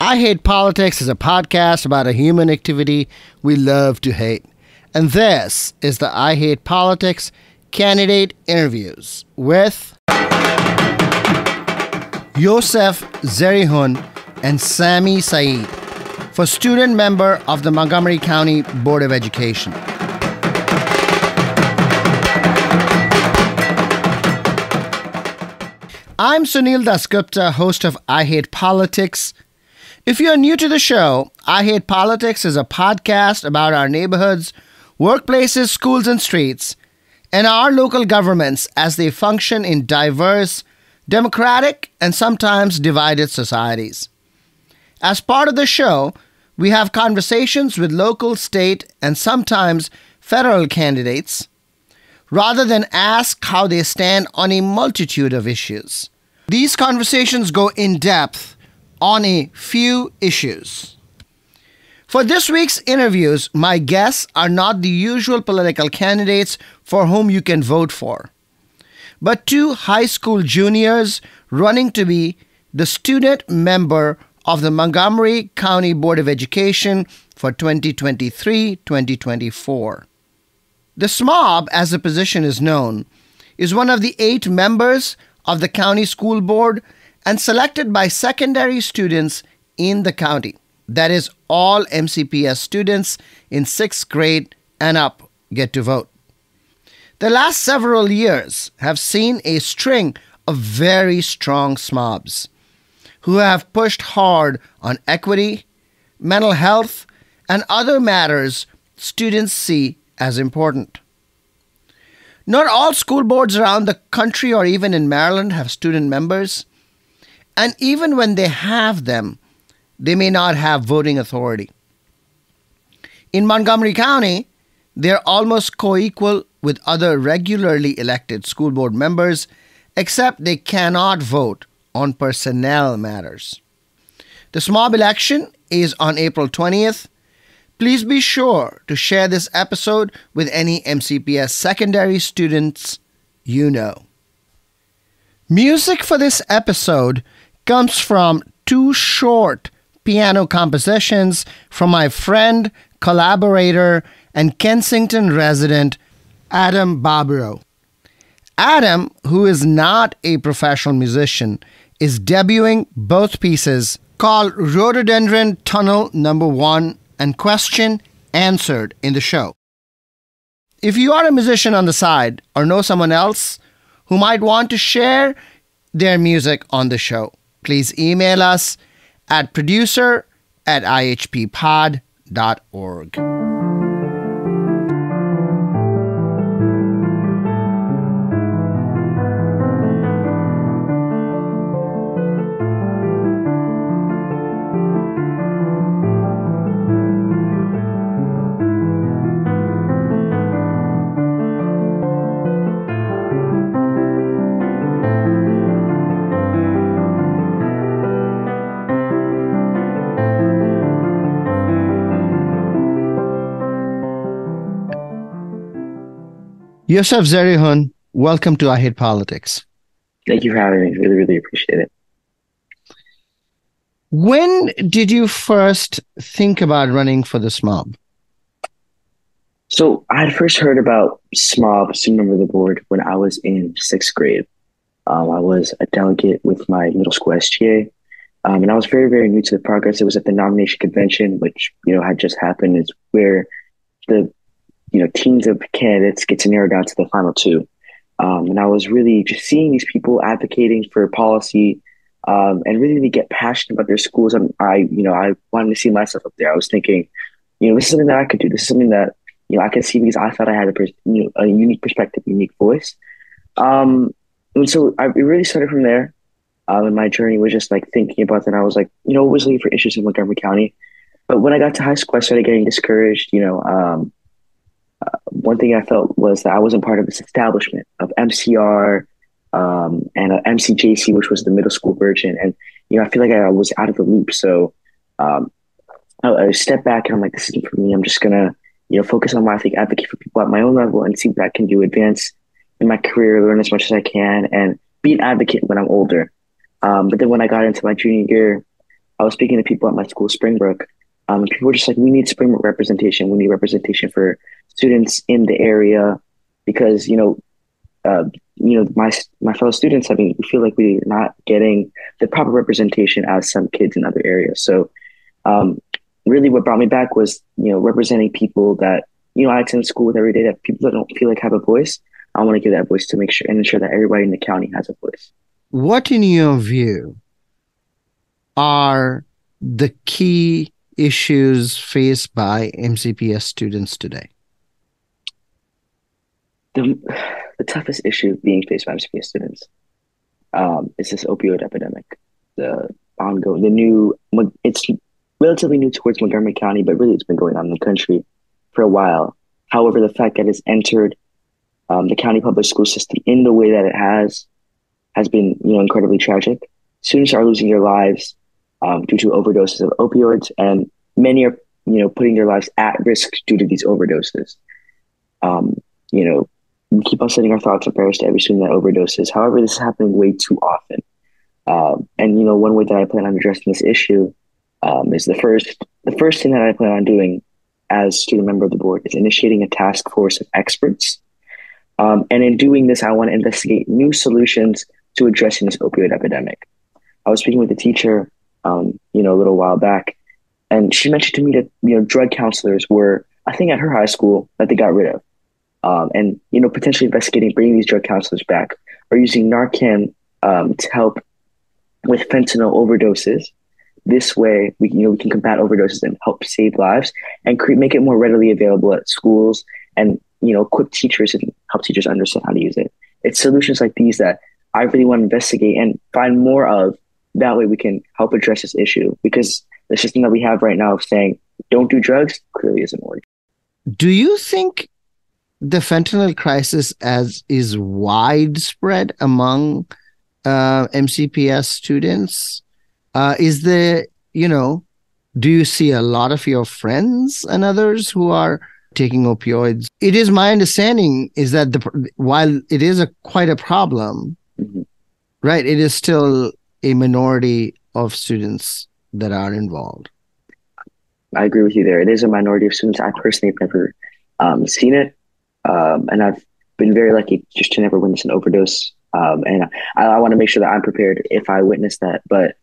I Hate Politics is a podcast about a human activity we love to hate. And this is the I Hate Politics Candidate Interviews with Yoseph, Zerihun, and Sami Saeed for student member of the Montgomery County Board of Education. I'm Sunil Dasgupta, host of I Hate Politics. If you're new to the show, I Hate Politics is a podcast about our neighborhoods, workplaces, schools, and streets, and our local governments as they function in diverse, democratic, and sometimes divided societies. As part of the show, we have conversations with local, state, and sometimes federal candidates, rather than ask how they stand on a multitude of issues. These conversations go in depth on a few issues. For this week's interviews, my guests are not the usual political candidates for whom you can vote for, but two high school juniors running to be the student member of the Montgomery County Board of Education for 2023-2024. The SMOB, as the position is known, is one of the 8 members of the county school board and selected by secondary students in the county. That is, all MCPS students in 6th grade and up get to vote. The last several years have seen a string of very strong SMOBs who have pushed hard on equity, mental health, and other matters students see as important. Not all school boards around the country or even in Maryland have student members, and even when they have them, they may not have voting authority. In Montgomery County, they're almost co-equal with other regularly elected school board members, except they cannot vote on personnel matters. The SMOB election is on April 20th. Please be sure to share this episode with any MCPS secondary students you know. Music for this episode comes from 2 short piano compositions from my friend, collaborator, and Kensington resident, Adam Barbaro. Adam, who is not a professional musician, is debuting both pieces called Rhododendron Tunnel No. 1 and Question Answered in the show. If you are a musician on the side or know someone else who might want to share their music on the show, please email us at producer@ihppod.org. Yoseph, Zerihun, welcome to I Hate Politics. Thank you for having me. Really, really appreciate it. When did you first think about running for the SMOB? So I had first heard about SMOB, student member of the board, when I was in 6th grade. I was a delegate with my middle school SGA, and I was very, very new to the progress. It was at the nomination convention, which had just happened. Is where the teams of candidates get to narrow down to the final 2. And I was really just seeing these people advocating for policy and really get passionate about their schools. And I wanted to see myself up there. I was thinking, this is something that I could do. This is something that, I could see because I thought I had a unique perspective, unique voice. And so it really started from there. And my journey was just thinking about that. I was always looking for issues in Montgomery County. But when I got to high school, I started getting discouraged, one thing I felt was that I wasn't part of this establishment of MCR and MCJC, which was the middle school version. And, I feel like I was out of the loop. So I stepped back and I'm like, this isn't for me. I'm just going to, focus on advocate for people at my own level and see what I can do, advance in my career, learn as much as I can, and be an advocate when I'm older. But then when I got into my junior year, I was speaking to people at my school, Springbrook, and people were just like, "We need Springbrook representation. We need representation for students in the area because uh, my fellow students. I mean, we feel like we're not getting the proper representation as some kids in other areas. So, um, really, what brought me back was representing people that I attend school with every day. That people that don't feel like have a voice. I want to give that voice to make sure and ensure that everybody in the county has a voice. What, in your view, are the key issues faced by MCPS students today? The, the toughest issue being faced by MCPS students is this opioid epidemic. The ongoing, the new, it's relatively new towards Montgomery County, but really it's been going on in the country for a while. However, the fact that it's entered the county public school system in the way that it has been, incredibly tragic. Students are losing their lives due to overdoses of opioids, and many are, putting their lives at risk due to these overdoses. Um, we keep on sending our thoughts and prayers to every student that overdoses. However, this is happening way too often. And one way that I plan on addressing this issue is the first thing that I plan on doing as student member of the board is initiating a task force of experts. And in doing this, I want to investigate new solutions to addressing this opioid epidemic. I was speaking with a teacher, a little while back, and she mentioned to me that drug counselors were, I think, at her high school that they got rid of. And potentially investigating bringing these drug counselors back or using Narcan to help with fentanyl overdoses. This way, we can combat overdoses and help save lives and make it more readily available at schools and equip teachers and help teachers understand how to use it. It's solutions like these that I really want to investigate and find more of. That way, we can help address this issue because the system that we have right now of saying don't do drugs clearly isn't working. Do you think the fentanyl crisis is widespread among MCPS students? Do you see a lot of your friends and others who are taking opioids? It is my understanding is that while it is quite a problem, Mm-hmm. right, it is still a minority of students that are involved. I agree with you there. It is a minority of students. I personally have never seen it. And I've been very lucky just to never witness an overdose. And I want to make sure that I'm prepared if I witness that. But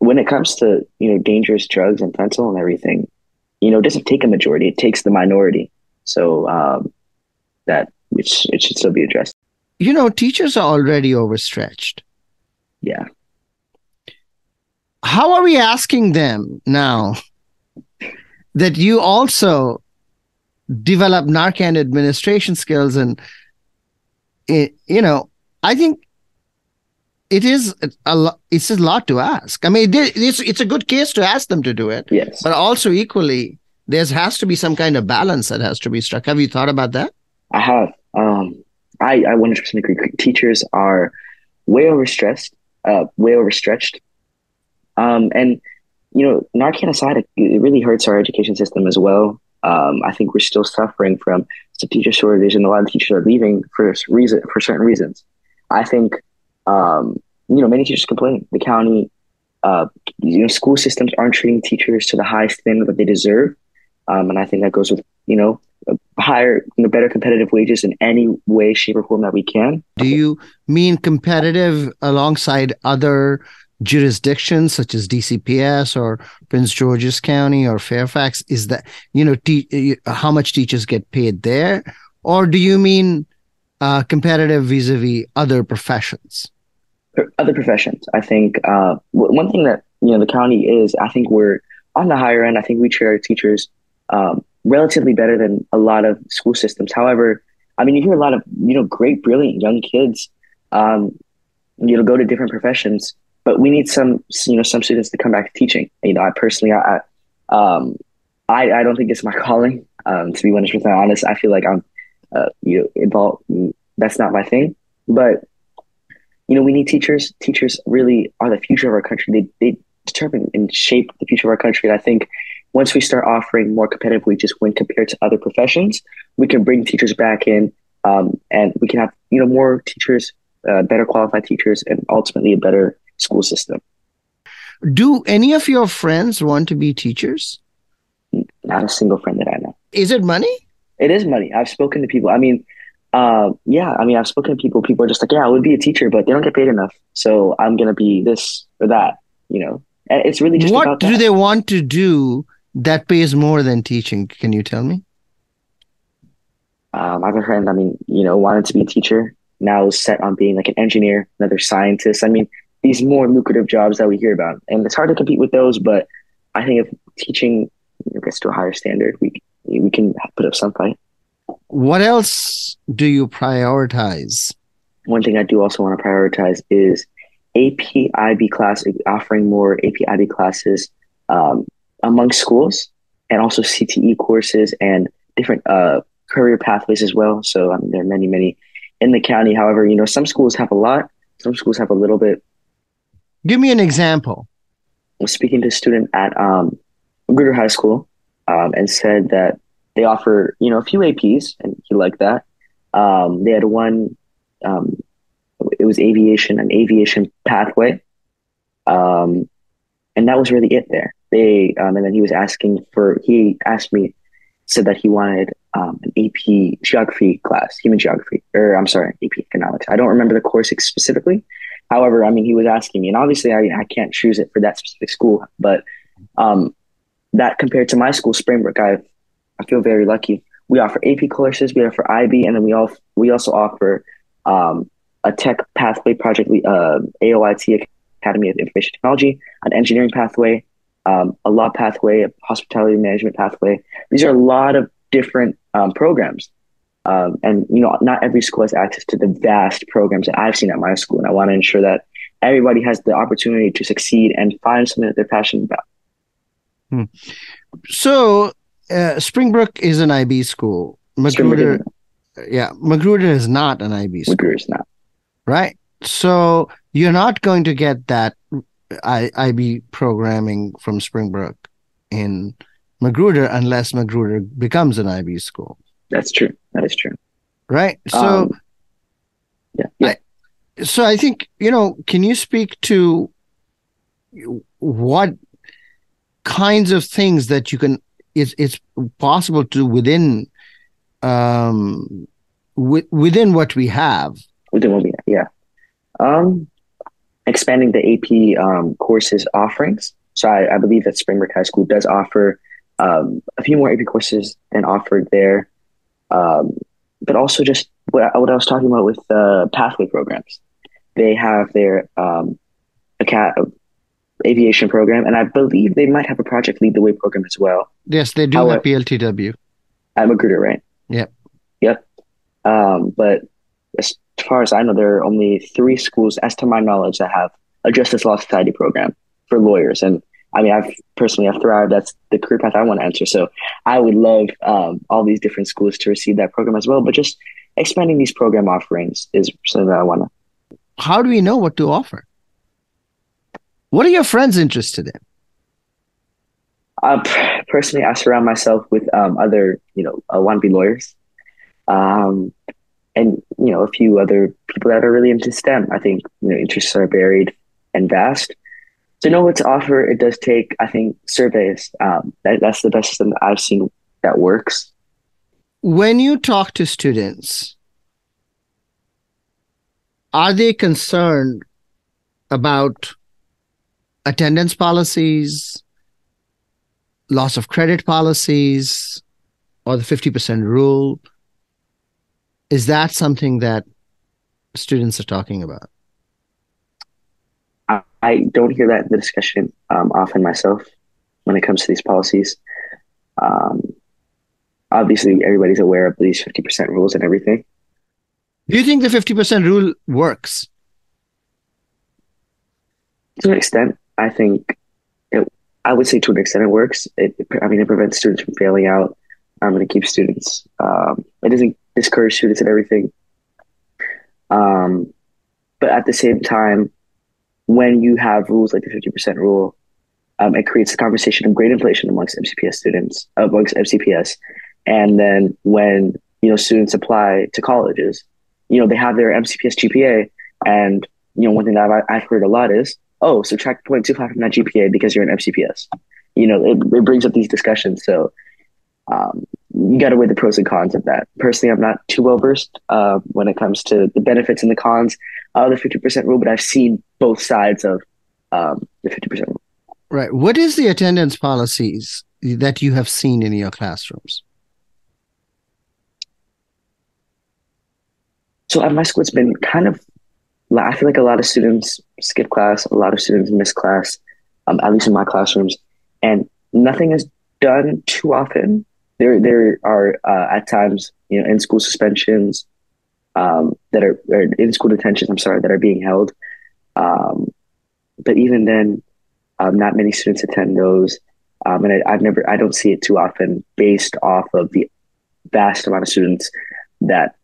when it comes to, dangerous drugs and fentanyl and everything, it doesn't take a majority. It takes the minority. So that it should still be addressed. Teachers are already overstretched. Yeah. How are we asking them now that you also develop Narcan administration skills? And, I think it's a lot to ask. I mean, it's a good case to ask them to do it. Yes. But also equally, there has to be some kind of balance that has to be struck. Have you thought about that? I have. I 100% agree. Teachers are way overstressed, way overstretched. And, Narcan aside, it really hurts our education system as well. I think we're still suffering from some teacher shortage, and a lot of teachers are leaving for certain reasons. I think, many teachers complain. The county, school systems aren't treating teachers to the high standard that they deserve. And I think that goes with, higher, better competitive wages in any way, shape, or form that we can. Do you mean competitive alongside other jurisdictions such as DCPS or Prince George's County or Fairfax? Is that, how much teachers get paid there? Or do you mean competitive vis-a-vis other professions? Other professions. I think one thing that, the county is, I think we're on the higher end. I think we treat our teachers relatively better than a lot of school systems. However, I mean, you hear a lot of, great, brilliant young kids, go to different professions, but we need some students to come back to teaching. I personally, I don't think it's my calling, to be 100% honest. I feel like I'm, involved. That's not my thing, but, we need teachers. Teachers really are the future of our country. They determine and shape the future of our country. And I think once we start offering more competitive wages when compared to other professions, we can bring teachers back in, and we can have, more teachers, better qualified teachers, and ultimately a better school system. Do any of your friends want to be teachers? Not a single friend that I know. Is it money? It is money. I've spoken to people. I mean, yeah, I mean, I've spoken to people. People are just like, yeah, I would be a teacher, but they don't get paid enough. So I'm going to be this or that, you know? And it's really just What about do that. they want to do that pays more than teaching? Can you tell me? I have a friend, I mean, you know, wanted to be a teacher, now is set on being like an engineer, another scientist. I mean, these more lucrative jobs that we hear about. And it's hard to compete with those, but I think if teaching gets to a higher standard, we can put up some fight. What else do you prioritize? One thing I do also want to prioritize is APIB class, offering more APIB classes um, among schools, and also CTE courses and different career pathways as well. So there are many, many in the county. However, you know, some schools have a lot, some schools have a little bit. Give me an example. I was speaking to a student at Magruder High School and said that they offer, you know, a few APs, and he liked that. They had one, um, it was an aviation pathway. Um, and that was really it there. And then he asked me, said that he wanted an AP geography class, human geography, or I'm sorry, AP economics. I don't remember the course specifically. However, I mean, he was asking me, and obviously I can't choose it for that specific school, but um, that compared to my school, Springbrook, I feel very lucky. We offer AP courses, we offer IB, and then we also offer a tech pathway project, AOIT, Academy of Information Technology, an engineering pathway, a law pathway, a hospitality management pathway. These are a lot of different programs. And, you know, not every school has access to the vast programs that I've seen at my school. And I want to ensure that everybody has the opportunity to succeed and find something that they're passionate about. Hmm. So, Springbrook is an IB school. Magruder is not an IB school. Magruder is not. Right? So, you're not going to get that IB programming from Springbrook in Magruder unless Magruder becomes an IB school. That's true. That is true. Right. So, yeah. So I think, you know, can you speak to what kinds of things that you can, it's possible to within what we have. Within what we have, yeah. Expanding the AP courses offerings. So I believe that Springbrook High School does offer a few more AP courses than offered there. But also just what I was talking about with pathway programs. They have their aviation program, and I believe they might have a Project Lead the Way program as well. Yes, they do have PLTW. At Magruder, right? Yep. But as far as I know, there are only 3 schools, as to my knowledge, that have a Justice Law Society program for lawyers. And I mean, I've thrived. That's the career path I want to enter. So I would love all these different schools to receive that program as well. But just expanding these program offerings is something that I want to. How do we know what to offer? What are your friends interested in? Personally, I surround myself with other, wannabe lawyers. And, a few other people that are really into STEM. I think, interests are varied and vast. To know what to offer, it does take, I think, surveys. That's the best system that I've seen that works. When you talk to students, are they concerned about attendance policies, loss of credit policies, or the 50% rule? Is that something that students are talking about? I don't hear that in the discussion often myself when it comes to these policies. Obviously, everybody's aware of these 50% rules and everything. Do you think the 50% rule works? To an extent, I think I would say to an extent it works. It prevents students from failing out. And it keeps students. It doesn't discourage students and everything. But at the same time, when you have rules like the 50% rule, it creates a conversation of great inflation amongst MCPS. And then when, students apply to colleges, they have their MCPS GPA. And, one thing that I've heard a lot is oh, subtract 0.25 from that GPA because you're an MCPS. It brings up these discussions. So you got to weigh the pros and cons of that. Personally, I'm not too well versed when it comes to the benefits and the cons of the 50% rule, but I've seen both sides of the 50% rule. Right. What is the attendance policies that you have seen in your classrooms? So at my school, it's been kind of, I feel like a lot of students skip class, a lot of students miss class, at least in my classrooms, and nothing is done too often. There are at times, in school suspensions that are or in school detentions. I'm sorry, that are being held. But even then, not many students attend those, and I don't see it too often based off of the vast amount of students that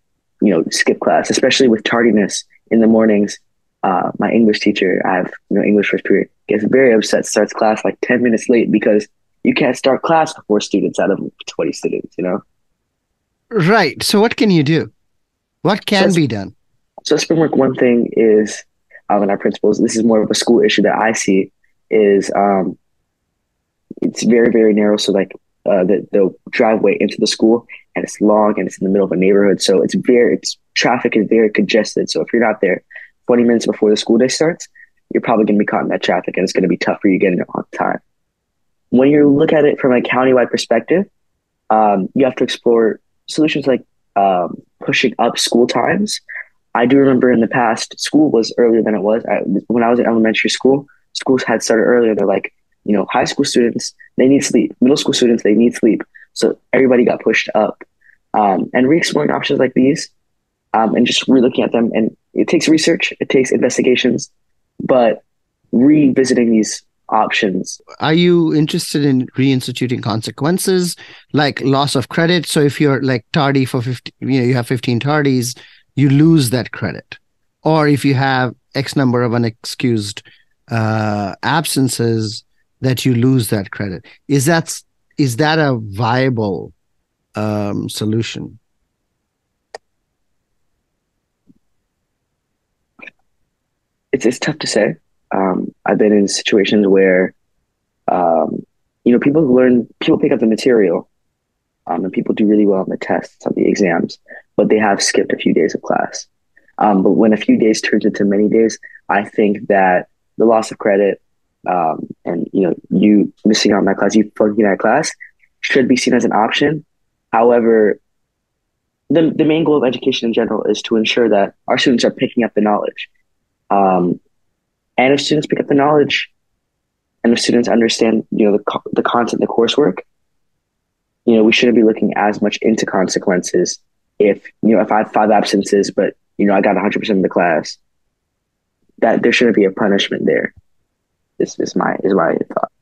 skip class, especially with tardiness in the mornings. My English teacher, I have English first period, gets very upset, starts class like 10 minutes late because you can't start class with 4 students out of 20 students. Right. So what can you do? What can be done? So spring work, one thing is, and our principals, this is more of a school issue that I see, is it's very, very narrow. So like the driveway into the school, and it's long and it's in the middle of a neighborhood. So it's traffic is very congested. So if you're not there 20 minutes before the school day starts, you're probably going to be caught in that traffic, and it's going to be tough for you getting it on time. When you look at it from a countywide perspective, you have to explore solutions like pushing up school times. I do remember in the past, school was earlier than it was. When I was in elementary school, schools had started earlier. They're like, high school students, they need sleep. Middle school students, they need sleep. So everybody got pushed up. And re-exploring options like these, and just re-looking at them. And it takes research, it takes investigations, but revisiting these options. Are you interested in reinstituting consequences like loss of credit? So if you're like tardy for 50, you have 15 tardies, you lose that credit. Or if you have X number of unexcused absences, that you lose that credit. Is that a viable solution? It's tough to say. I've been in situations where people pick up the material, and people do really well on the tests, on the exams, but they have skipped a few days of class. But when a few days turns into many days, I think that the loss of credit, and you missing out on that class, you flunking that class, should be seen as an option. However, the main goal of education in general is to ensure that our students are picking up the knowledge. And if students pick up the knowledge, and if students understand, the content, the coursework, we shouldn't be looking as much into consequences. If I have 5 absences, but I got 100% of the class, that there shouldn't be a punishment there. This is my thought.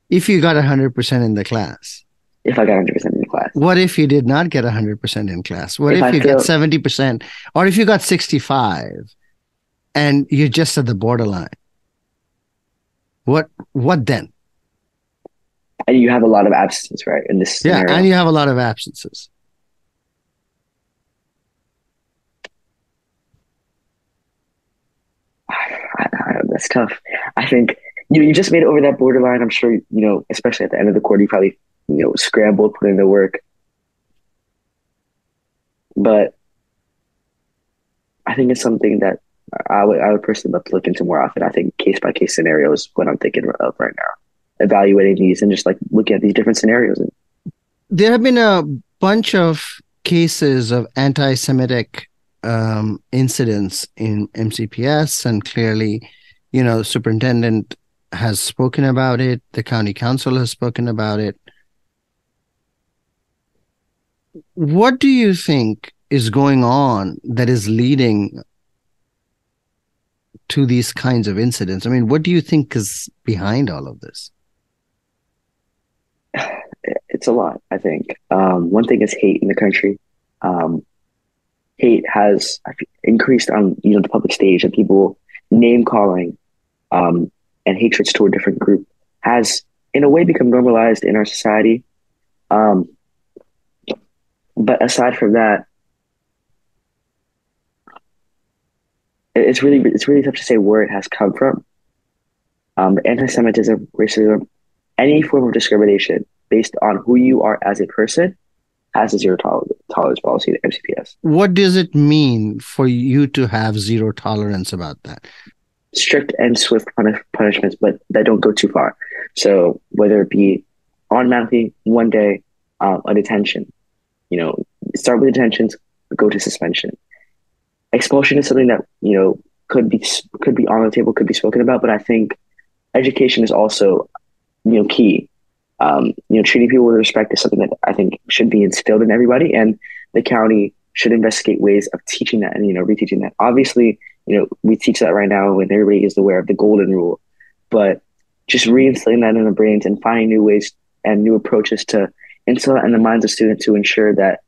If you got 100% in the class. If I got 100% in the class. What if you did not get 100% in class? What if you got 70%, or if you got 65 and you're just at the borderline? What then? And you have a lot of absences, right? In this scenario. Yeah, and you have a lot of absences. That's tough. I think you just made it over that borderline. I'm sure especially at the end of the quarter, you probably scrambled, put in the work. But I think it's something that I would personally love to look into more often. I think case by case scenario is what I'm thinking of right now. Evaluating these and just like looking at these different scenarios. There have been a bunch of cases of anti-Semitic incidents in MCPS, and clearly, the superintendent has spoken about it. The county council has spoken about it. What do you think is going on that is leading to these kinds of incidents? I mean, what do you think is behind all of this? It's a lot, I think. One thing is hate in the country. Hate has increased on the public stage, and people name calling and hatreds toward a different group has in a way become normalized in our society. But aside from that, it's really tough to say where it has come from. Anti-Semitism, racism, any form of discrimination based on who you are as a person has a tolerance policy at MCPS. What does it mean for you to have zero tolerance about that? Strict and swift punishments, but that don't go too far. So whether it be automatically one day, a detention, start with detentions, go to suspension. Expulsion is something that could be on the table, could be spoken about, but I think education is also key. Treating people with respect is something that I think should be instilled in everybody, and the county should investigate ways of teaching that and reteaching that. Obviously, we teach that right now when everybody is aware of the golden rule, but just reinstilling that in the brains and finding new ways and new approaches to instill that in the minds of students to ensure that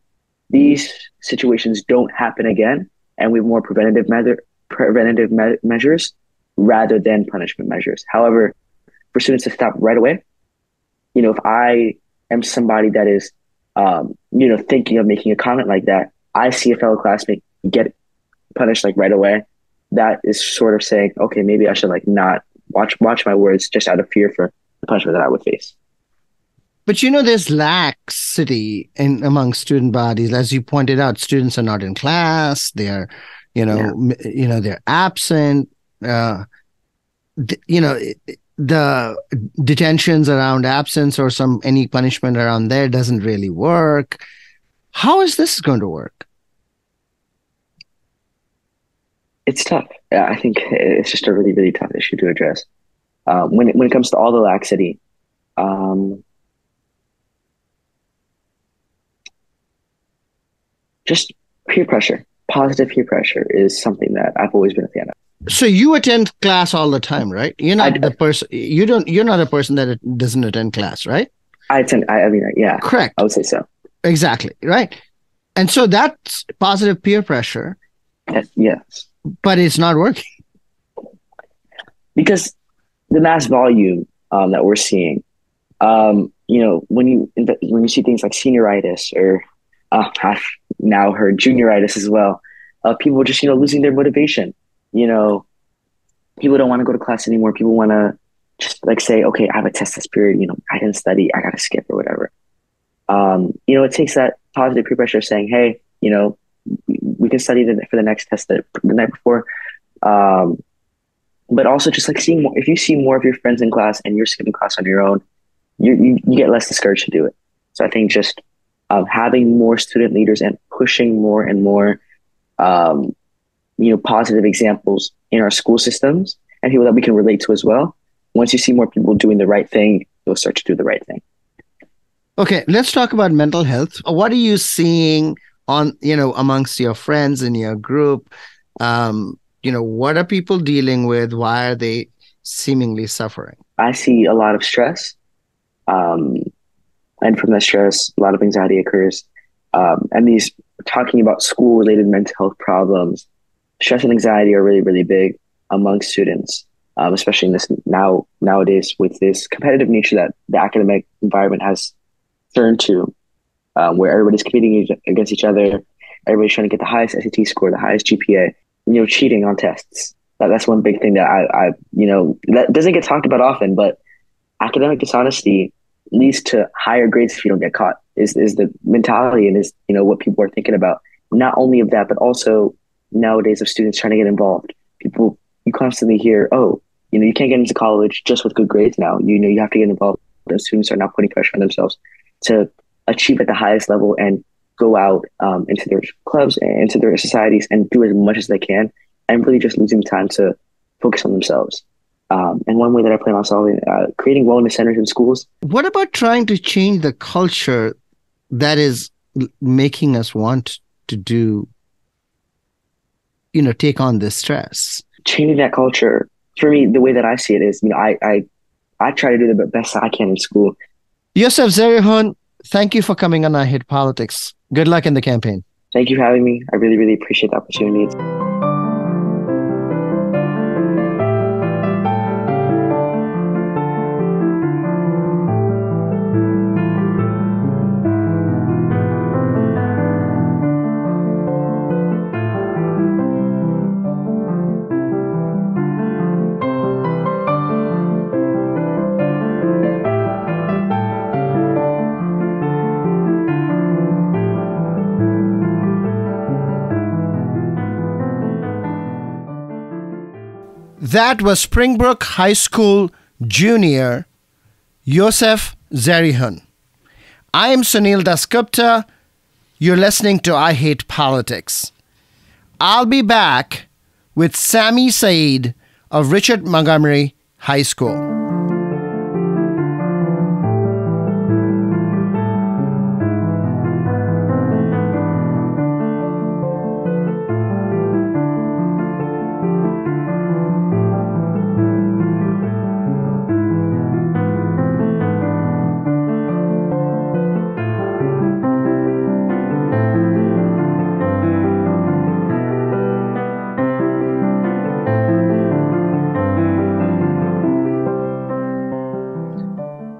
these situations don't happen again, and we have more preventative measures rather than punishment measures. However, for students to stop right away, if I am somebody that is, thinking of making a comment like that, I see a fellow classmate get punished like right away. That is sort of saying, okay, maybe I should not watch my words just out of fear for the punishment that I would face. But there's laxity among student bodies, as you pointed out. Students are not in class; they are, they're absent. The detentions around absence or any punishment around there doesn't really work. How is this going to work? It's tough. I think it's just a really, really tough issue to address. When it comes to all the laxity, just peer pressure, positive peer pressure is something that I've always been a fan of. So you attend class all the time, right? You're not the person. You're not a person that doesn't attend class, right? I attend. Yeah. Correct. I would say so. Exactly. Right. And so that's positive peer pressure. Yes. But it's not working because the mass volume that we're seeing. When you see things like senioritis or I've now heard junioritis as well. People just losing their motivation. People don't want to go to class anymore. People want to just say, okay, I have a test this period. I didn't study. I got to skip or whatever. It takes that positive peer pressure saying, hey, we can study for the next test the night before. But also just seeing more, if you see more of your friends in class and you're skipping class on your own, you get less discouraged to do it. So I think just having more student leaders and pushing more and more, positive examples in our school systems and people that we can relate to as well. Once you see more people doing the right thing, you'll start to do the right thing. Okay, let's talk about mental health. What are you seeing amongst your friends in your group? What are people dealing with? Why are they seemingly suffering? I see a lot of stress. And from that stress, a lot of anxiety occurs. And these talking about school-related mental health problems, stress and anxiety are really, really big among students, especially in this nowadays with this competitive nature that the academic environment has turned to, where everybody's competing against each other. Everybody's trying to get the highest SAT score, the highest GPA, cheating on tests. That's one big thing that I that doesn't get talked about often, but academic dishonesty leads to higher grades if you don't get caught is the mentality and is, what people are thinking about. Not only of that, but also nowadays of students trying to get involved. People, you constantly hear, oh, you can't get into college just with good grades now. You have to get involved. Those students are now putting pressure on themselves to achieve at the highest level and go out into their clubs and into their societies and do as much as they can, and really just losing time to focus on themselves. And one way that I plan on solving, creating wellness centers in schools. What about trying to change the culture that is making us want to do, take on this stress? Changing that culture, for me, the way that I see it is, I try to do the best I can in school. Yoseph, Zerihun, thank you for coming on I Hate Politics. Good luck in the campaign. Thank you for having me. I really, really appreciate the opportunity. That was Springbrook High School Junior Yoseph Zerihun. I am Sunil Dasgupta. You're listening to I Hate Politics. I'll be back with Sami Saeed of Richard Montgomery High School.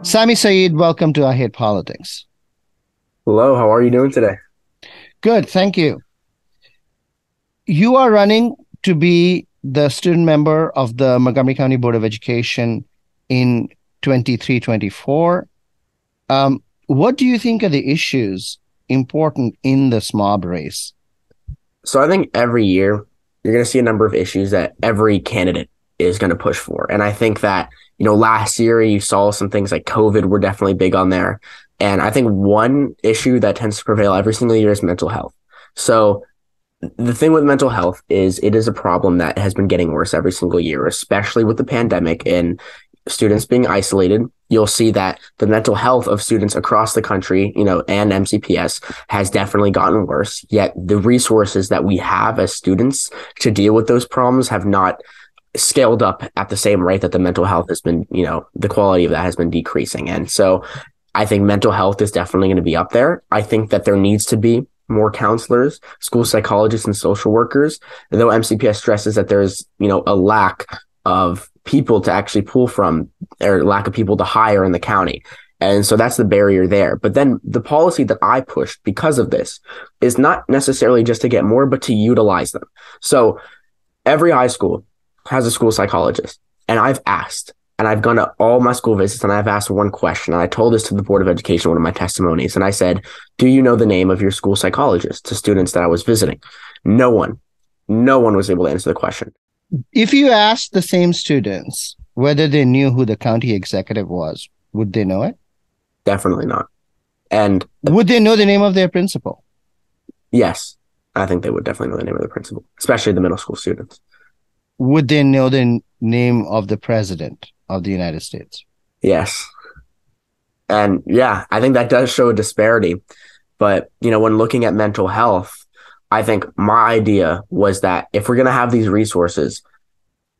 Sami Saeed, welcome to I Hate Politics. Hello, how are you doing today? Good, thank you. You are running to be the student member of the Montgomery County Board of Education in 23-24. What do you think are the issues important in the SMOB race? So I think every year you're going to see a number of issues that every candidate is going to push for. And I think that, last year you saw some things like COVID were definitely big on there. And I think one issue that tends to prevail every single year is mental health. So the thing with mental health is it is a problem that has been getting worse every single year, especially with the pandemic and students being isolated. You'll see that the mental health of students across the country, and MCPS has definitely gotten worse. Yet the resources that we have as students to deal with those problems have not scaled up at the same rate that the mental health has been, the quality of that has been decreasing. And so I think mental health is definitely going to be up there. I think that there needs to be more counselors, school psychologists, and social workers, though MCPS stresses that there's, a lack of people to actually pull from, or lack of people to hire in the county. And so that's the barrier there. But then the policy that I pushed because of this is not necessarily just to get more, but to utilize them. So every high school has a school psychologist. And I've asked, and I've gone to all my school visits, and I've asked one question. And I told this to the Board of Education, one of my testimonies. And I said, do you know the name of your school psychologist, to students that I was visiting? No one was able to answer the question. If you asked the same students whether they knew who the county executive was, would they know it? Definitely not. And would they know the name of their principal? Yes, I think they would definitely know the name of the principal, especially the middle school students. Would they know the name of the president of the United States? Yes. And yeah, I think that does show a disparity. But, when looking at mental health, I think my idea was that if we're going to have these resources,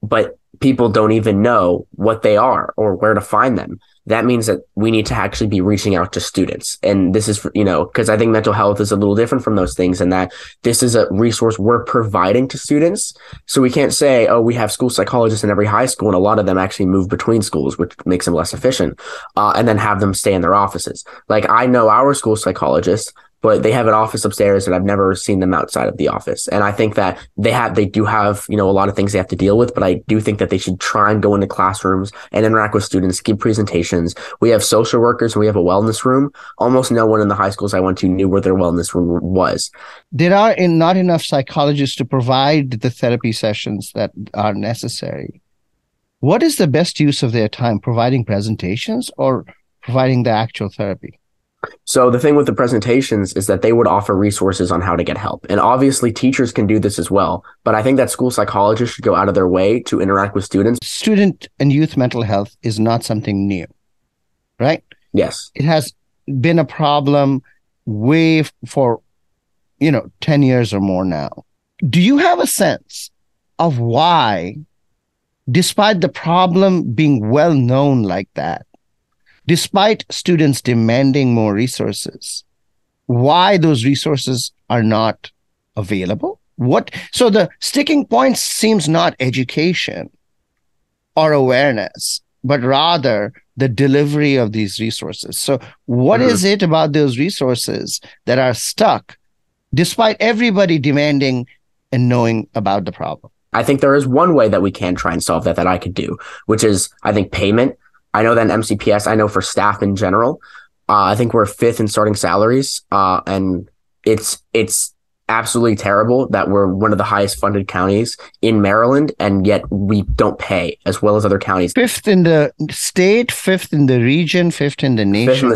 but people don't even know what they are or where to find them, that means that we need to actually be reaching out to students. And this is, because I think mental health is a little different from those things, and that this is a resource we're providing to students. So we can't say, oh, we have school psychologists in every high school, and a lot of them actually move between schools, which makes them less efficient, and then have them stay in their offices. Like, I know our school psychologists, but they have an office upstairs, and I've never seen them outside of the office. And I think that they do have, a lot of things they have to deal with, but I do think that they should try and go into classrooms and interact with students, give presentations. We have social workers, and we have a wellness room. Almost no one in the high schools I went to knew where their wellness room was. There are not enough psychologists to provide the therapy sessions that are necessary. What is the best use of their time, providing presentations or providing the actual therapy? So the thing with the presentations is that they would offer resources on how to get help. And obviously teachers can do this as well. But I think that school psychologists should go out of their way to interact with students. Student and youth mental health is not something new, right? Yes. It has been a problem for 10 years or more now. Do you have a sense of why, despite the problem being well known like that, despite students demanding more resources, why those resources are not available? So the sticking point seems not education or awareness, but rather the delivery of these resources. So what is it about those resources that are stuck, despite everybody demanding and knowing about the problem? I think there is one way that we can try and solve that I could do, which is, I think, payment. I know that in MCPS, I know for staff in general, I think we're fifth in starting salaries. And it's absolutely terrible that we're one of the highest funded counties in Maryland, and yet we don't pay as well as other counties. Fifth in the state, fifth in the region, fifth in the nation.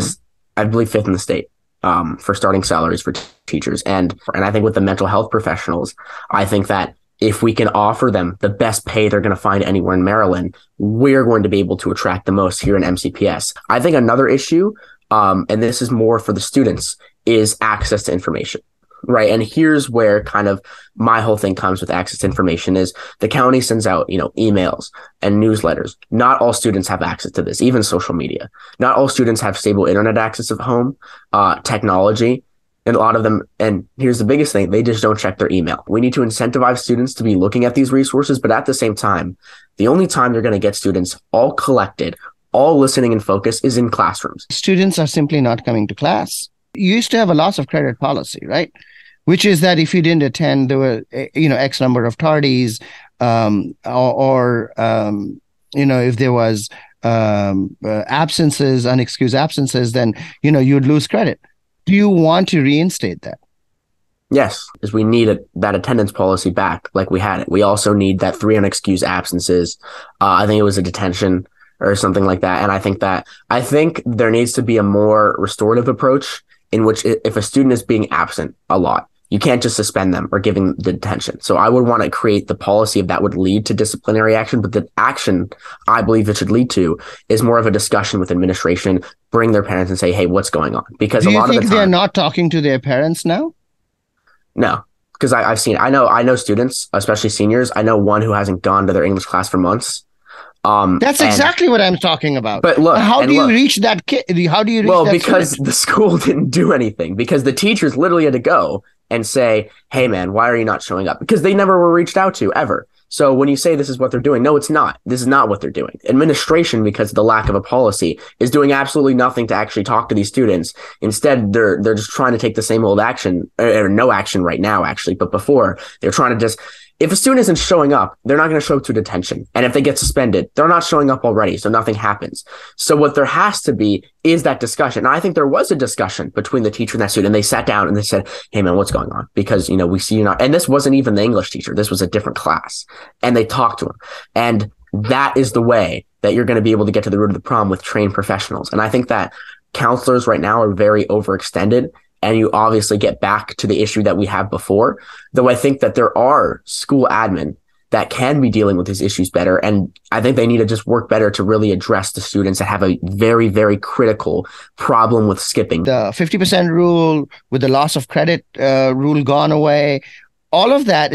I believe fifth in the state for starting salaries for teachers. And I think with the mental health professionals, I think that if we can offer them the best pay they're going to find anywhere in Maryland, we're going to be able to attract the most here in MCPS. I think another issue, and this is more for the students, is access to information. Right. And here's where kind of my whole thing comes with access to information is the county sends out, emails and newsletters. Not all students have access to this, even social media. Not all students have stable internet access at home, technology. And a lot of them, and here's the biggest thing, they just don't check their email. We need to incentivize students to be looking at these resources, but at the same time, the only time you're going to get students all collected, all listening and focus is in classrooms. Students are simply not coming to class. You used to have a loss of credit policy, right? Which is that if you didn't attend, there were, X number of tardies, or if there was absences, unexcused absences, then, you'd lose credit. Do you want to reinstate that? Yes, because we need that attendance policy back like we had it. We also need that 3 unexcused absences. I think it was a detention or something like that. And I think there needs to be a more restorative approach in which if a student is being absent a lot, you can't just suspend them or give them the detention. So I would want to create the policy that would lead to disciplinary action, but the action I believe it should lead to is more of a discussion with administration, bring their parents and say, hey, what's going on? Because a lot of the time, they're not talking to their parents now? No, because I know students, especially seniors. I know one who hasn't gone to their English class for months. That's exactly what I'm talking about. But look, how do you reach that kid? How do you reach that because student? The school didn't do anything, because the teachers literally had to go and say, hey, man, why are you not showing up? Because they never were reached out to ever. So when you say this is what they're doing, no, it's not. This is not what they're doing. Administration, because of the lack of a policy, is doing absolutely nothing to actually talk to these students. Instead, they're just trying to take the same old action, or no action right now, actually. But before, they're trying to just... If a student isn't showing up, they're not going to show up to detention. And if they get suspended, they're not showing up already, so nothing happens. So what there has to be is that discussion. And I think there was a discussion between the teacher and that student. And they sat down and they said, hey, man, what's going on? Because, we see you're not. And this wasn't even the English teacher. This was a different class. And they talked to him. And that is the way that you're going to be able to get to the root of the problem with trained professionals. And I think that counselors right now are very overextended. And you obviously get back to the issue that we had before, though I think that there are school admin that can be dealing with these issues better. And I think they need to just work better to really address the students that have a very, very critical problem with skipping. The 50% rule with the loss of credit rule gone away, all of that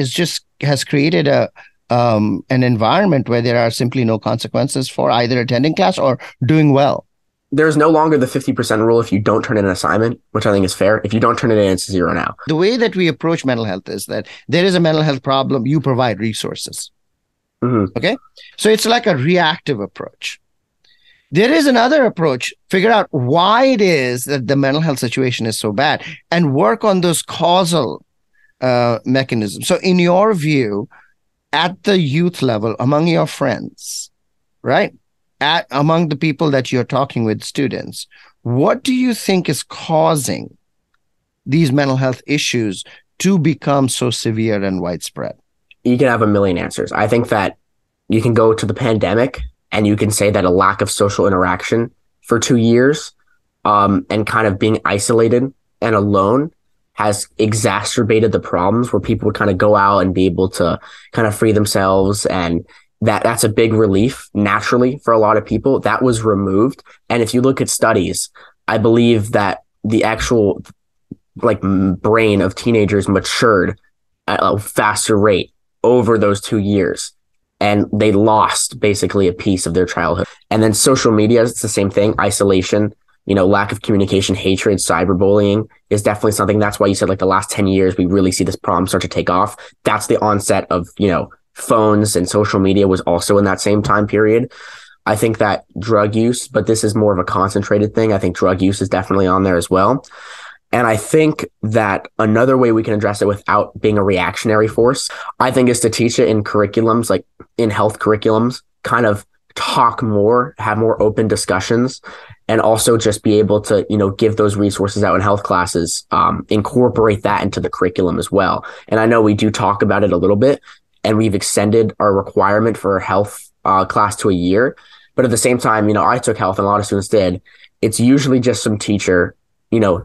has created an environment where there are simply no consequences for either attending class or doing well. There's no longer the 50% rule if you don't turn in an assignment, which I think is fair. If you don't turn it in, it's 0 now. The way that we approach mental health is that there is a mental health problem, you provide resources. Mm-hmm. Okay? So it's like a reactive approach. There is another approach, figure out why it is that the mental health situation is so bad and work on those causal mechanisms. So in your view, at the youth level, among your friends, right? Among the people that you're talking with, students, what do you think is causing these mental health issues to become so severe and widespread? You can have a million answers. I think that you can go to the pandemic and you can say that a lack of social interaction for 2 years and kind of being isolated and alone has exacerbated the problems where people would kind of go out and be able to kind of free themselves, and that's a big relief naturally for a lot of people. That was removed. And if you look at studies, I believe that the actual brain of teenagers matured at a faster rate over those 2 years. And they lost basically a piece of their childhood. And then social media, it's the same thing. Isolation, lack of communication, hatred, cyberbullying is definitely something. That's why you said the last 10 years, we really see this problem start to take off. That's the onset of, phones and social media was also in that same time period. I think that drug use, but this is more of a concentrated thing. I think drug use is definitely on there as well. And I think that another way we can address it without being a reactionary force, I think, is to teach it in curriculums, in health curriculums, kind of talk more, have more open discussions, and also just be able to, give those resources out in health classes, incorporate that into the curriculum as well. And I know we do talk about it a little bit, and we've extended our requirement for a health class to a year. But at the same time, I took health and a lot of students did. It's usually just some teacher,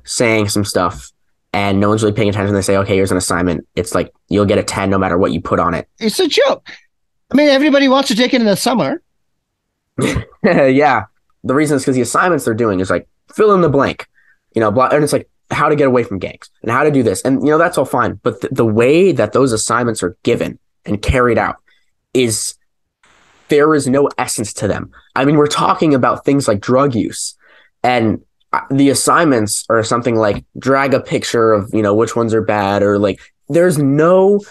saying some stuff and no one's really paying attention. They say, okay, here's an assignment. It's like, you'll get a 10 no matter what you put on it. It's a joke. I mean, everybody wants to take it in the summer. Yeah. The reason is because the assignments they're doing is like, fill in the blank, and it's like how to get away from gangs and how to do this. And, that's all fine. But the way that those assignments are given and carried out is there is no essence to them. I mean, we're talking about things like drug use, and the assignments are something like drag a picture of, which ones are bad, or like there's no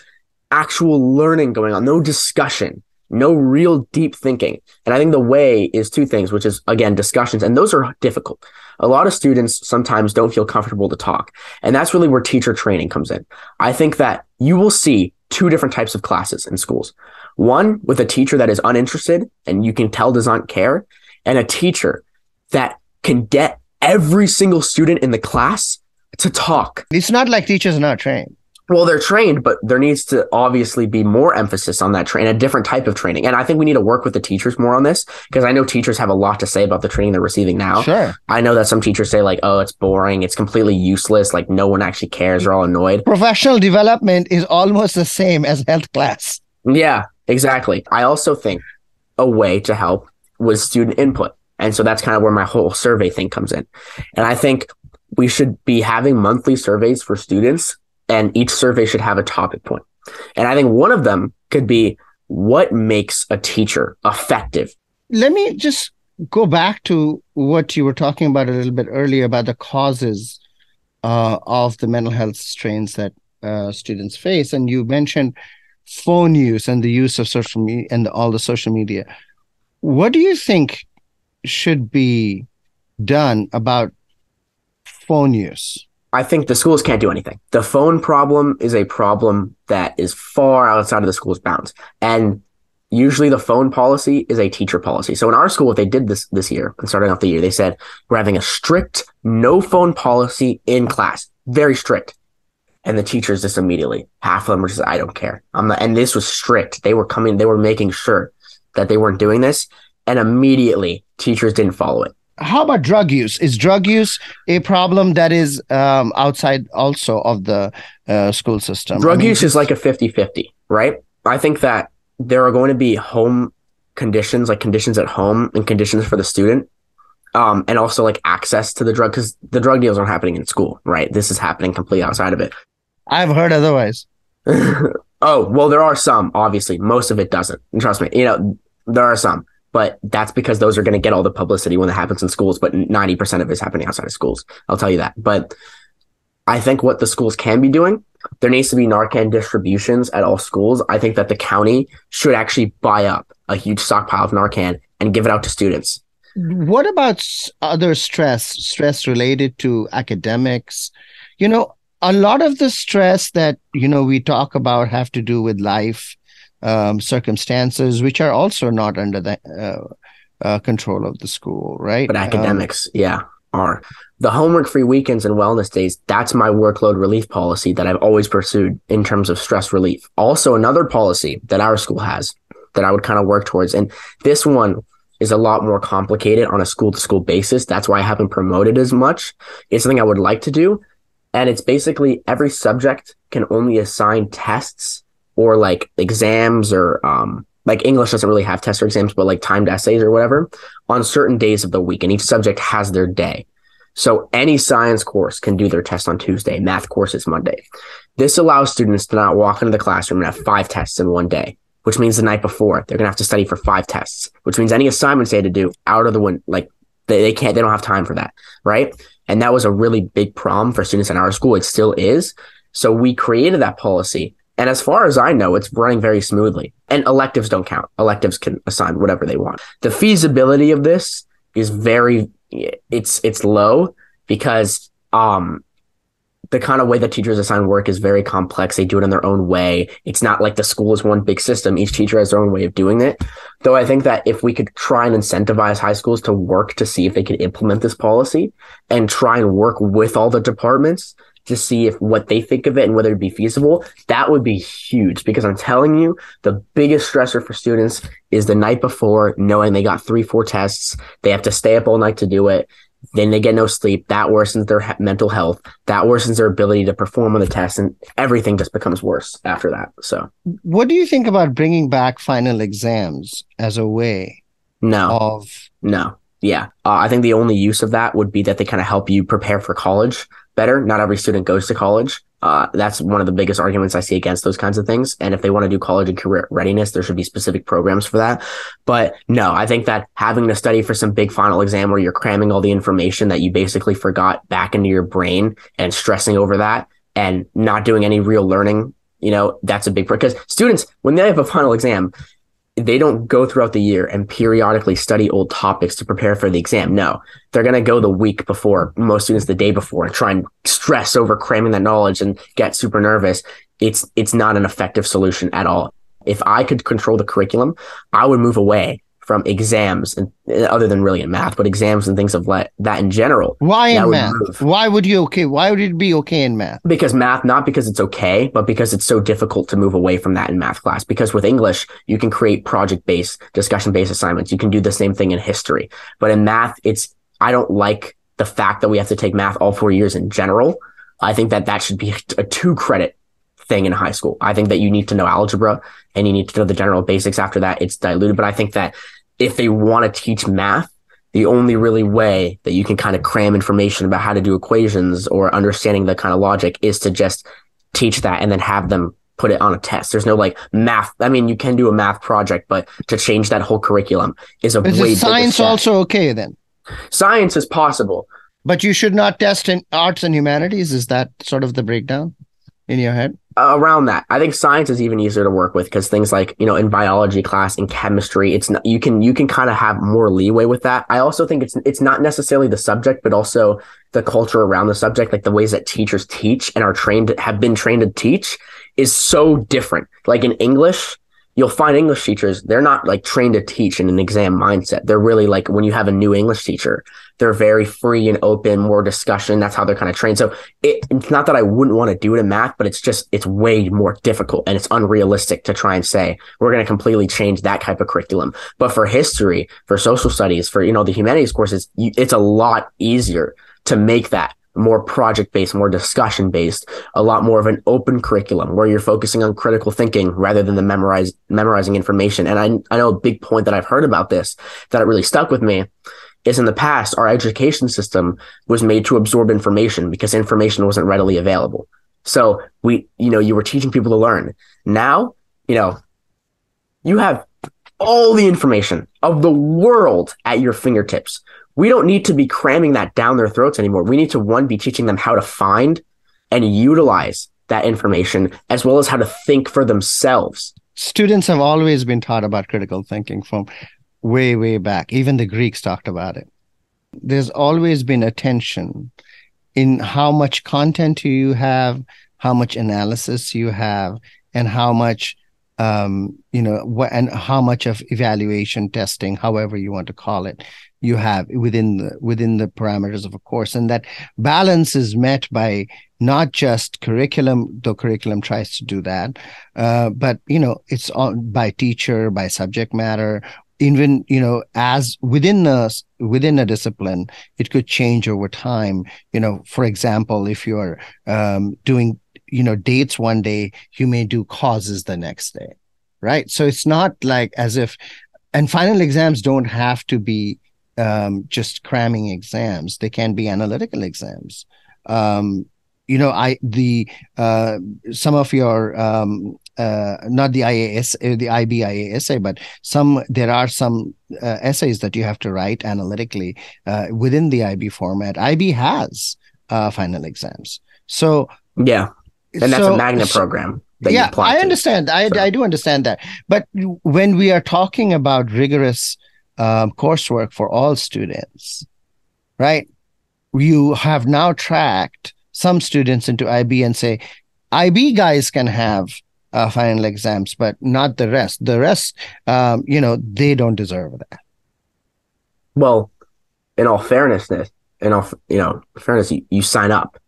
actual learning going on, no discussion, no real deep thinking. And I think the way is two things, which is, again, discussions. And those are difficult. A lot of students sometimes don't feel comfortable to talk. And that's really where teacher training comes in. I think that you will see two different types of classes in schools. One with a teacher that is uninterested and you can tell does not care, and a teacher that can get every single student in the class to talk. It's not like teachers are not trained. Well, they're trained, but there needs to obviously be more emphasis on that a different type of training. And I think we need to work with the teachers more on this, because I know teachers have a lot to say about the training they're receiving now. Sure. I know that some teachers say like, oh, it's boring, it's completely useless, like no one actually cares, they're all annoyed. Professional development is almost the same as health class. Yeah, exactly. I also think a way to help was student input. And so that's kind of where my whole survey thing comes in. And I think we should be having monthly surveys for students, and each survey should have a topic point. And I think one of them could be, what makes a teacher effective? Let me just go back to what you were talking about a little bit earlier about the causes of the mental health strains that students face. And you mentioned phone use and the use of social media and all the social media. What do you think should be done about phone use? I think the schools can't do anything. The phone problem is a problem that is far outside of the school's bounds. And usually the phone policy is a teacher policy. So in our school, if they did this year and starting off the year, they said, we're having a strict no phone policy in class, very strict. And the teachers just immediately, half of them were just, I don't care. And this was strict. They were making sure that they weren't doing this. And immediately teachers didn't follow it. How about drug use? Is drug use a problem that is outside also of the school system? Drug use is like a 50-50, right? I think that there are going to be home conditions, like conditions at home and conditions for the student, and also like access to the drug, because the drug deals aren't happening in school, right? This is happening completely outside of it. I've heard otherwise. Oh, well, there are some, obviously. Most of it doesn't. And trust me, there are some. But that's because those are going to get all the publicity when it happens in schools. But 90% of it is happening outside of schools. I'll tell you that. But I think what the schools can be doing, there needs to be Narcan distributions at all schools. I think that the county should actually buy up a huge stockpile of Narcan and give it out to students. What about other stress related to academics? A lot of the stress that, we talk about have to do with life circumstances, which are also not under the control of the school, right? But academics, are. The homework-free weekends and wellness days, that's my workload relief policy that I've always pursued in terms of stress relief. Also, another policy that our school has that I would kind of work towards, and this one is a lot more complicated on a school-to-school basis. That's why I haven't promoted as much. It's something I would like to do, and it's basically every subject can only assign tests or like exams, or like English doesn't really have tests or exams, but like timed essays or whatever on certain days of the week. And each subject has their day. So any science course can do their test on Tuesday. Math course is Monday. This allows students to not walk into the classroom and have 5 tests in one day, which means the night before they're going to have to study for 5 tests, which means any assignments they had to do out of the window, like they don't have time for that. Right. And that was a really big problem for students in our school. It still is. So we created that policy. And as far as I know, it's running very smoothly. And electives don't count. Electives can assign whatever they want. The feasibility of this is it's low, because the kind of way that teachers assign work is very complex. They do it in their own way. It's not like the school is one big system. Each teacher has their own way of doing it. Though I think that if we could try and incentivize high schools to work to see if they could implement this policy and try and work with all the departments to see if what they think of it and whether it'd be feasible, that would be huge. Because I'm telling you, the biggest stressor for students is the night before, knowing they got 3-4 tests. They have to stay up all night to do it. Then they get no sleep. That worsens their mental health. That worsens their ability to perform on the test, and everything just becomes worse after that. So, what do you think about bringing back final exams as a way no. Yeah. I think the only use of that would be that they kind of help you prepare for college better. Not every student goes to college. That's one of the biggest arguments I see against those kinds of things. And if they want to do college and career readiness, there should be specific programs for that. But no, I think that having to study for some big final exam where you're cramming all the information that you basically forgot back into your brain and stressing over that and not doing any real learning, that's a big problem. Because students, when they have a final exam, they don't go throughout the year and periodically study old topics to prepare for the exam. No, they're going to go the week before, most students the day before, and try and stress over cramming that knowledge and get super nervous. It's not an effective solution at all. If I could control the curriculum, I would move away from exams, and other than really in math, but exams and things of that in general. Why in math? Why would it be okay in math? Because math, not because it's okay, but because it's so difficult to move away from that in math class. Because with English, you can create project-based, discussion-based assignments. You can do the same thing in history. But in math, I don't like the fact that we have to take math all 4 years in general. I think that should be a 2-credit thing in high school. I think that you need to know algebra and you need to know the general basics. After that, it's diluted. But I think that if they want to teach math, the only really way that you can kind of cram information about how to do equations or understanding the kind of logic is to just teach that and then have them put it on a test. There's no like math. I mean, you can do a math project, but to change that whole curriculum is way bigger. Is science also okay then? Science is possible. But you should not test in arts and humanities? Is that sort of the breakdown in your head? Around that, I think science is even easier to work with because things like, in biology class, in chemistry, it's not, you can kind of have more leeway with that. I also think it's not necessarily the subject, but also the culture around the subject, like the ways that teachers teach and have been trained to teach is so different. Like in English, you'll find English teachers, they're not like trained to teach in an exam mindset. They're really like, when you have a new English teacher, they're very free and open, more discussion. That's how they're kind of trained. So it's not that I wouldn't want to do it in math, but it's way more difficult and it's unrealistic to try and say, we're going to completely change that type of curriculum. But for history, for social studies, for, the humanities courses, it's a lot easier to make that more project-based, more discussion-based, a lot more of an open curriculum where you're focusing on critical thinking rather than the memorizing information. And I know a big point that I've heard about this that it really stuck with me is in the past, our education system was made to absorb information because information wasn't readily available. So you were teaching people to learn. Now, you have all the information of the world at your fingertips. We don't need to be cramming that down their throats anymore. We need to, be teaching them how to find and utilize that information as well as how to think for themselves. Students have always been taught about critical thinking from way, way back. Even the Greeks talked about it. There's always been a tension in how much content you have, how much analysis you have, and how much and how much of evaluation testing, however you want to call it, you have within the parameters of a course. And that balance is met by not just curriculum, though curriculum tries to do that, but it's all by teacher, by subject matter. Even as within a discipline, it could change over time. For example, if you're doing dates one day, you may do causes the next day, right? So it's not like as if, and final exams don't have to be just cramming exams. They can be analytical exams. Some of your not the IAS, the IB IASA, but there are some essays that you have to write analytically within the IB format. IB has final exams. So yeah. And that's a magnet program. Yeah, I understand. I do understand that. But when we are talking about rigorous coursework for all students, right? You have now tracked some students into IB and say, IB guys can have final exams, but not the rest. The rest, they don't deserve that. Well, in all fairness, you sign up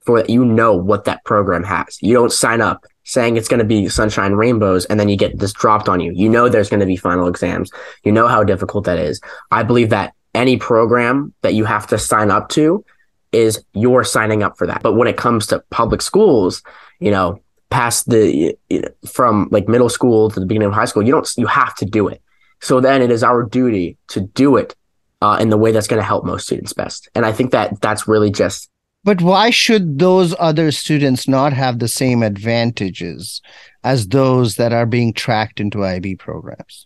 for it. You know what that program has. You don't sign up saying it's going to be sunshine rainbows and then you get this dropped on you. You know there's going to be final exams. You know how difficult that is. I believe that any program that you have to sign up to is you're signing up for that. But when it comes to public schools, past from like middle school to the beginning of high school, you have to do it. So then it is our duty to do it in the way that's going to help most students best. And I think that that's really just. But why should those other students not have the same advantages as those that are being tracked into IB programs?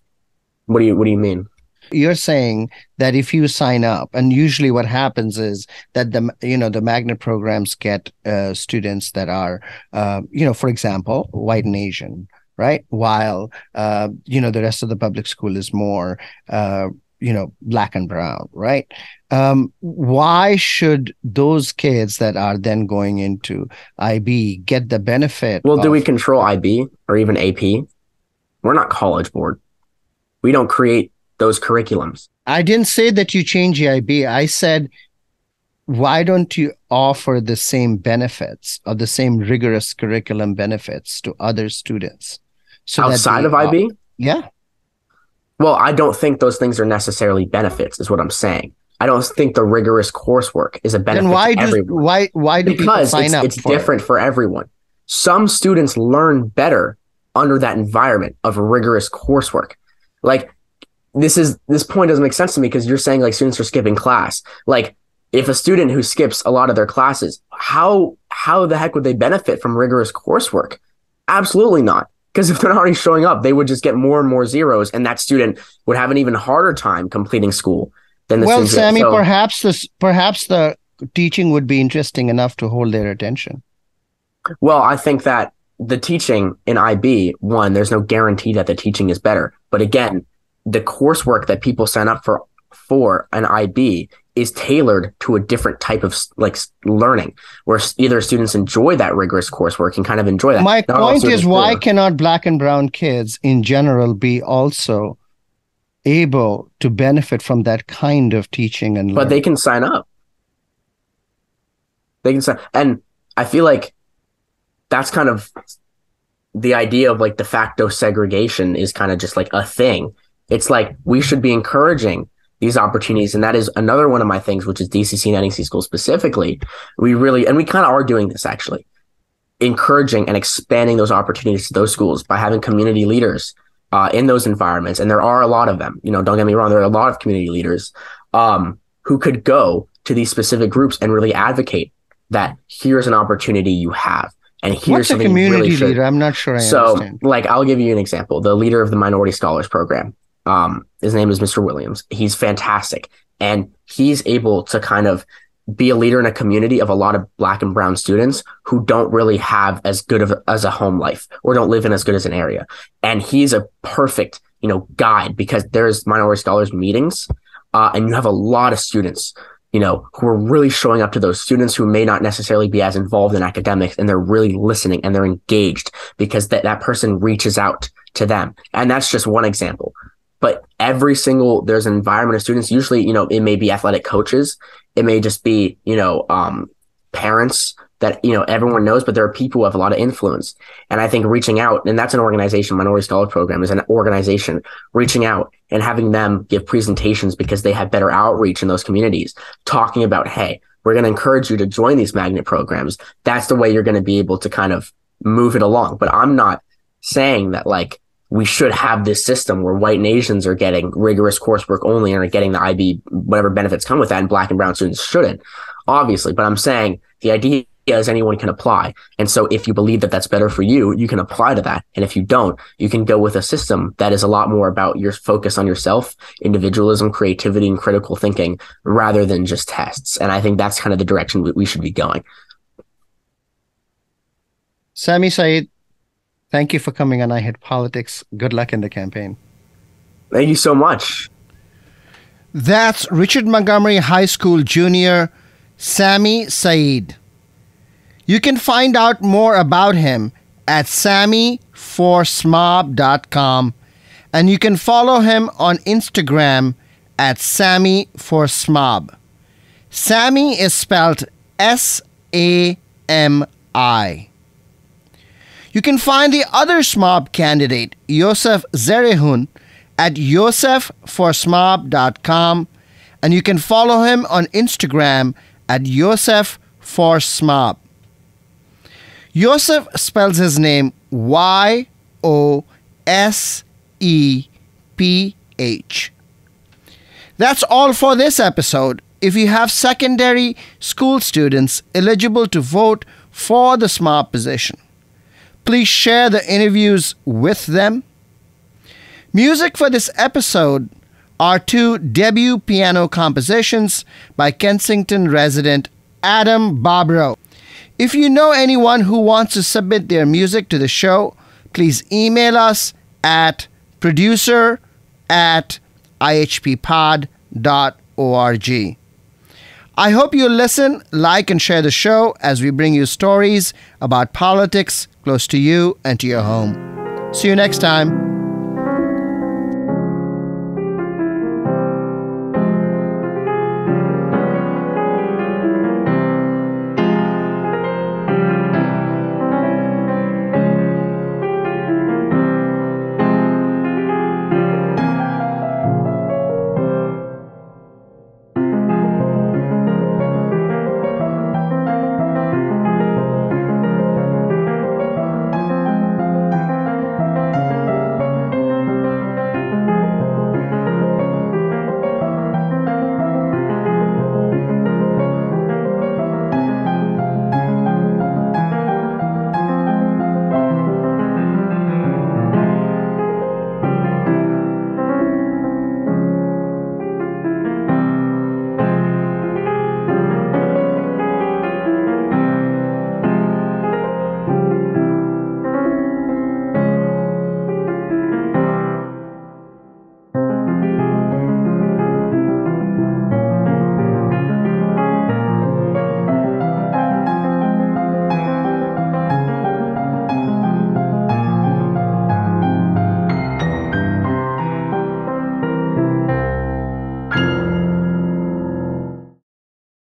What do you mean? You're saying that if you sign up, and usually what happens is that the magnet programs get students that are, for example, white and Asian, right? While, the rest of the public school is more, black and brown, right? Why should those kids that are then going into IB get the benefit? Well, do we control IB or even AP? We're not College Board. We don't create those curriculums. I didn't say that you change the IB. I said, why don't you offer the same benefits or the same rigorous curriculum benefits to other students? So outside of IB? Yeah. Well, I don't think those things are necessarily benefits, is what I'm saying. I don't think the rigorous coursework is a benefit to everyone. Why do people sign up? It's different for everyone. Some students learn better under that environment of rigorous coursework. Like, this point doesn't make sense to me because you're saying like students are skipping class. Like, if a student who skips a lot of their classes, how the heck would they benefit from rigorous coursework? Absolutely not. Because if they're not already showing up, they would just get more and more zeros, and that student would have an even harder time completing school than the student. Well, Sami, perhaps the teaching would be interesting enough to hold their attention. Well, I think that the teaching in IB, one, there's no guarantee that the teaching is better. But again, the coursework that people sign up for an IB is tailored to a different type of like learning, where either students enjoy that rigorous coursework and kind of enjoy that. My point is, why cannot black and brown kids in general be also able to benefit from that kind of teaching and learning? But they can sign up. They can sign, and I feel like that's kind of the idea of like de facto segregation is kind of just like a thing. It's like we should be encouraging these opportunities. And that is another one of my things, which is DCC and NEC schools specifically. We kind of are doing this actually, encouraging and expanding those opportunities to those schools by having community leaders in those environments. And there are a lot of them, don't get me wrong. There are a lot of community leaders who could go to these specific groups and really advocate that here's an opportunity you have. And here's What's a community leader? I'm not sure I understand. So like, I'll give you an example. The leader of the Minority Scholars Program, his name is Mr. Williams. He's fantastic. And he's able to kind of be a leader in a community of a lot of black and brown students who don't really have as good as a home life or don't live in as good as an area. And he's a perfect, guide because there's minority scholars meetings, and you have a lot of students, who are really showing up to those students who may not necessarily be as involved in academics, and they're really listening and they're engaged because that person reaches out to them. And that's just one example. But there's an environment of students, usually, it may be athletic coaches. It may just be, parents that, everyone knows, but there are people who have a lot of influence. And I think reaching out, and that's an organization, Minority Scholar Program is an organization, reaching out and having them give presentations because they have better outreach in those communities, talking about, hey, we're going to encourage you to join these magnet programs. That's the way you're going to be able to kind of move it along. But I'm not saying that like, we should have this system where white and Asians are getting rigorous coursework only and are getting the IB, whatever benefits come with that, and black and brown students shouldn't, obviously. But I'm saying the idea is anyone can apply. And so if you believe that that's better for you, you can apply to that. And if you don't, you can go with a system that is a lot more about your focus on yourself, individualism, creativity, and critical thinking, rather than just tests. And I think that's kind of the direction we should be going. Sami, Saeed, thank you for coming on I Hit Politics. Good luck in the campaign. Thank you so much. That's Richard Montgomery High School junior Sami Saeed. You can find out more about him at SamiForSMOB.com, and you can follow him on Instagram at SamiForSMOB. Sami is spelled S-A-M-I. You can find the other SMOB candidate, Yoseph Zerihun, at YosephForSMOB.com, and you can follow him on Instagram at YosephForSMOB. Yoseph spells his name Y-O-S-E-P-H. That's all for this episode. If you have secondary school students eligible to vote for the SMOB position, please share the interviews with them. Music for this episode are two debut piano compositions by Kensington resident Adam Barbaro. If you know anyone who wants to submit their music to the show, please email us at producer@ihppod.org. I hope you'll listen, like, and share the show as we bring you stories about politics close to you and to your home. See you next time.